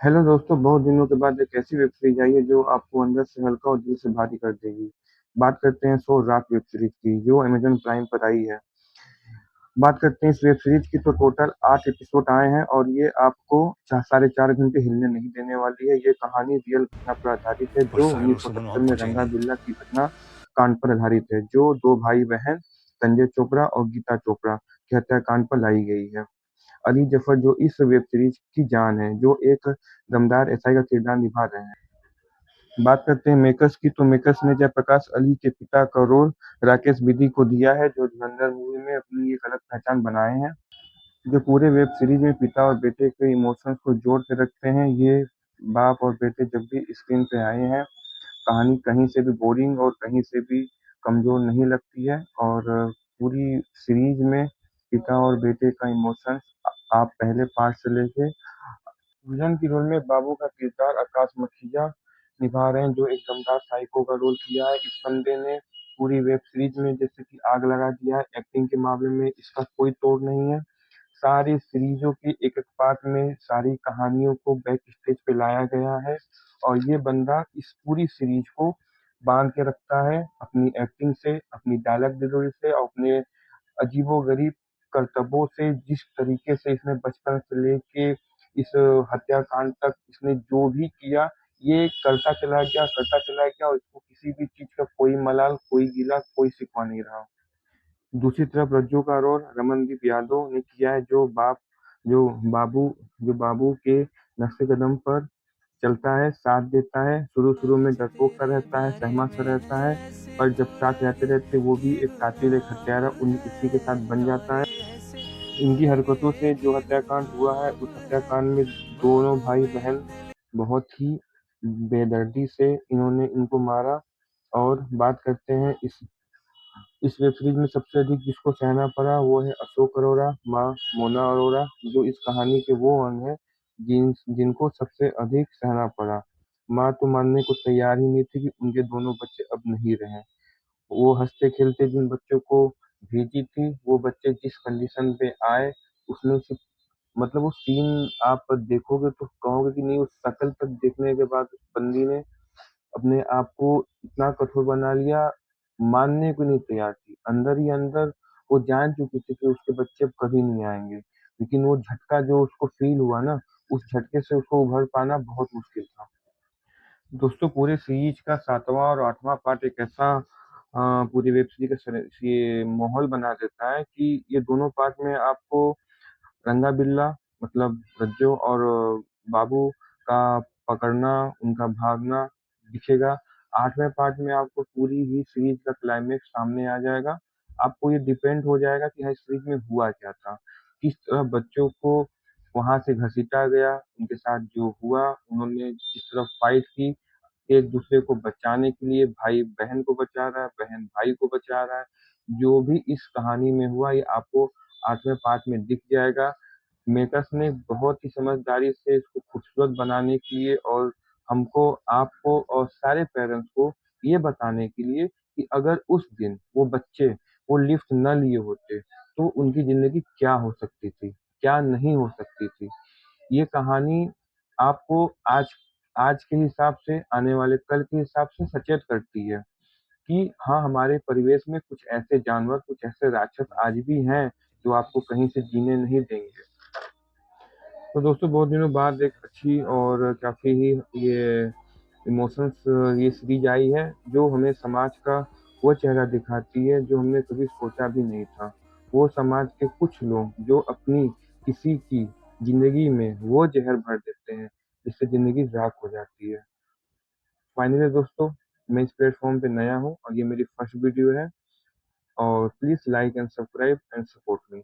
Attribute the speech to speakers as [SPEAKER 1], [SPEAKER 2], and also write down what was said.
[SPEAKER 1] Hello दोस्तों, बहुत दिनों के बाद एक ऐसी वेब सीरीज आई है जो आपको अंदर से हल्का और दिल से भारी कर देगी। बात करते हैं सो रात वेब सीरीज की जो अमेजन प्राइम पर आई है। बात करते हैं इस वेब सीरीज की तो टोटल 8 एपिसोड आए हैं और ये आपको 4 साढ़े 4 घंटे हिलने नहीं देने वाली है। ये कहानी रियल घटना पर आधारित है
[SPEAKER 2] और
[SPEAKER 1] जो
[SPEAKER 2] साइड
[SPEAKER 1] उन्नीस
[SPEAKER 2] और
[SPEAKER 1] सौ
[SPEAKER 2] सामान और
[SPEAKER 1] सत्तर में
[SPEAKER 2] पहुंचाएंगे।
[SPEAKER 1] रंगा बिल्ला की घटना कांड पर आधारित है, जो दो भाई बहन संजय चोपड़ा और गीता चोपड़ा के हत्याकांड पर लाई गई है। अली जफर जो इस वेब सीरीज की जान है, जो एक दमदार एसआई का किरदार निभा रहे हैं। बात करते हैं मेकर्स की, तो मेकर्स ने जयप्रकाश अली के पिता का रोल राकेश बिधी को दिया है, जो धुरंधर मूवी में अपनी एक अलग पहचान बनाए हैं। जो पूरे वेब सीरीज में पिता और बेटे के इमोशंस को जोड़ के रखते हैं। ये बाप और बेटे जब भी स्क्रीन पे आए हैं, कहानी कहीं से भी बोरिंग और कहीं से भी कमजोर नहीं लगती है। और पूरी सीरीज में पिता और बेटे का इमोशंस आप पहले पार्ट से लेके विलन की रोल में बाबू का किरदार आकाश मखिजा निभा रहे हैं, जो एक दमदार साइको का रोल किया है। इस बंदे ने पूरी वेब सीरीज में जैसे कि आग लगा दिया है। एक्टिंग के मामले में इसका कोई तोड़ नहीं है। सारी सीरीजों की एक एक पार्ट में सारी कहानियों को बैक स्टेज पे लाया गया है, और ये बंदा इस पूरी सीरीज को बांध के रखता है अपनी एक्टिंग से, अपनी डायलॉग डिलीवरी से और अपने अजीबोगरीब करतबों से। जिस तरीके से इसने बचपन से लेके इस हत्याकांड तक इसने जो भी किया, ये करता चला गया और इसको किसी भी चीज का कोई मलाल, कोई गिला, कोई शिकवा नहीं रहा। दूसरी तरफ रज्जू का रोल रमनदीप यादव ने किया है, जो बाबू जो बाबू के नक्शे कदम पर चलता है, साथ देता है। शुरू शुरू में डरपोक सा रहता है, सहमा सा रहता है, पर जब साथ रहते रहते वो भी एक कातिल, एक हत्यारा उसी के साथ बन जाता है। इनकी हरकतों से जो हत्याकांड हुआ है, उस हत्याकांड में दोनों भाई बहन बहुत ही बेदर्दी से इन्होंने इनको मारा। और बात करते हैं इस वेब सीरीज में सबसे अधिक जिसको सहना पड़ा वो है अशोक अरोड़ा, माँ मोना अरोड़ा, जो इस कहानी के वो अंग है जिनको सबसे अधिक सहना पड़ा। माँ तो मानने को तैयार ही नहीं थी कि उनके दोनों बच्चे अब नहीं रहे। वो हंसते खेलते जिन बच्चों को भेजी थी, वो बच्चे जिस कंडीशन पे आए, उसमें से मतलब वो सीन आप देखोगे तो कहोगे कि नहीं, उस शक्ल तक देखने के बाद उस बंदी ने अपने आप को इतना कठोर बना लिया, मानने को नहीं तैयार थी। अंदर ही अंदर वो जान चुकी थी कि उसके बच्चे अब कभी नहीं आएंगे, लेकिन वो झटका जो उसको फील हुआ ना, उस झटके से उसको उभर पाना बहुत मुश्किल था। दोस्तों, पूरे सीरीज का 7वां और 8वां पार्ट एक ऐसा पूरी वेब सीरीज का ये माहौल बना देता है कि ये दोनों पार्ट में आपको रंगा बिल्ला, मतलब रज्जो और बाबू का पकड़ना, उनका भागना दिखेगा। 8वें पार्ट में आपको पूरी ही सीरीज का क्लाइमेक्स सामने आ जाएगा। आपको ये डिपेंड हो जाएगा कि हाँ, इस सीरीज में हुआ क्या था, किस तरह बच्चों को वहां से घसीटा गया, उनके साथ जो हुआ, उन्होंने जिस तरह फाइट की एक दूसरे को बचाने के लिए। भाई बहन को बचा रहा है, बहन भाई को बचा रहा है। जो भी इस कहानी में हुआ, ये आपको 8वें पार्ट में दिख जाएगा। मेकर्स ने बहुत ही समझदारी से इसको खूबसूरत बनाने के लिए और हमको, आपको और सारे पेरेंट्स को ये बताने के लिए कि अगर उस दिन वो बच्चे वो लिफ्ट न लिए होते तो उनकी जिंदगी क्या हो सकती थी, क्या नहीं हो सकती थी। ये कहानी आपको आज आज के हिसाब से, आने वाले कल के हिसाब से सचेत करती है कि हाँ, हमारे परिवेश में कुछ ऐसे जानवर, कुछ ऐसे राक्षस आज भी हैं जो आपको कहीं से जीने नहीं देंगे। तो दोस्तों, बहुत दिनों बाद एक अच्छी और काफ़ी ही ये इमोशंस ये सीरीज आई है, जो हमें समाज का वो चेहरा दिखाती है जो हमने कभी सोचा भी नहीं था। वो समाज के कुछ लोग जो अपनी किसी की जिंदगी में वो जहर भर देते हैं जिससे जिंदगी राख हो जाती है। फाइनली दोस्तों, मैं इस प्लेटफॉर्म पे नया हूँ और ये मेरी फर्स्ट वीडियो है, और please like and subscribe and support me.